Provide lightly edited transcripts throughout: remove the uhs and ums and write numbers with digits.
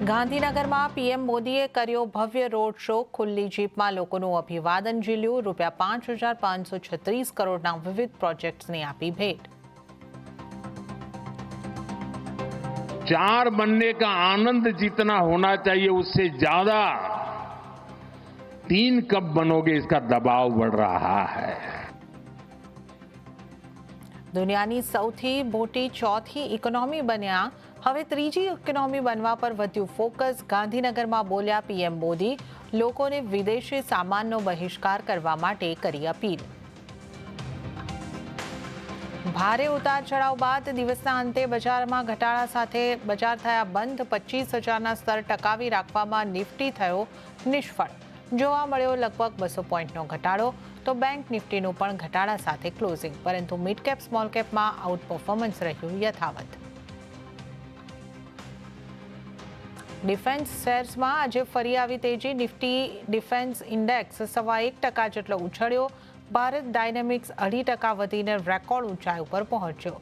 ગાંધીનગરમાં પીએમ મોદીએ કર્યો ભવ્ય રોડ શો. ખુલ્લી જીપમાં લોકોનું અભિવાદન ઝીલ્યું. ₹5,536 કરોડના વિવિધ પ્રોજેક્ટ્સની આપી ભેટ. 4 बनने का आनंद जितना होना चाहिए उससे ज्यादा 3 कब बनोगे इसका दबाव बढ़ रहा है. દુનિયાની સૌથી મોટી ચોથી ઇકોનોમી બન્યા, હવે ત્રીજી ઇકોનોમી બનવા પર વધ્યું ફોકસ. ગાંધીનગરમાં બોલ્યા પીએમ મોદી. લોકોને વિદેશી સામાનનો બહિષ્કાર કરવા માટે કરી અપીલ. ભારે ઉતાર ચઢાવ બાદ દિવસના અંતે બજારમાં ઘટાડા સાથે બજાર થયા બંધ. 25,000ના સ્તર ટકાવી રાખવામાં નિફ્ટી થયો નિષ્ફળ. જોવા મળ્યો લગભગ 200 પોઈન્ટનો ઘટાડો. તો બેંક નિફ્ટીનું પણ ઘટાડા સાથે ક્લોઝિંગ, પરંતુ મિડ કેપ સ્મોલ કેપમાં આઉટ પરફોર્મન્સ રહ્યું યથાવત. ડિફેન્સ શેર્સમાં આજે ફરી આવી તેજી. નિફ્ટી ડિફેન્સ ઇન્ડેક્સ 1.25% જેટલો ઉછળ્યો. ભારત ડાયનેમિક્સ 0.5% વધીને રેકોર્ડ ઊંચાઈ ઉપર પહોંચ્યો,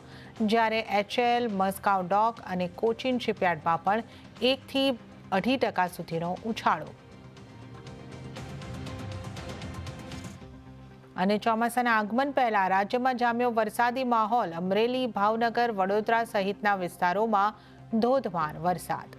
જ્યારે HL, મસ્કાઉ ડોક અને કોચિન શિપયાર્ડમાં પણ 1 થી 2.5% સુધીનો ઉછાળો. અને ચોમાસાના આગમન પહેલા રાજ્યમાં જામ્યો વરસાદી માહોલ. અમરેલી, ભાવનગર, વડોદરા સહિતના વિસ્તારોમાં ધોધમાર વરસાદ.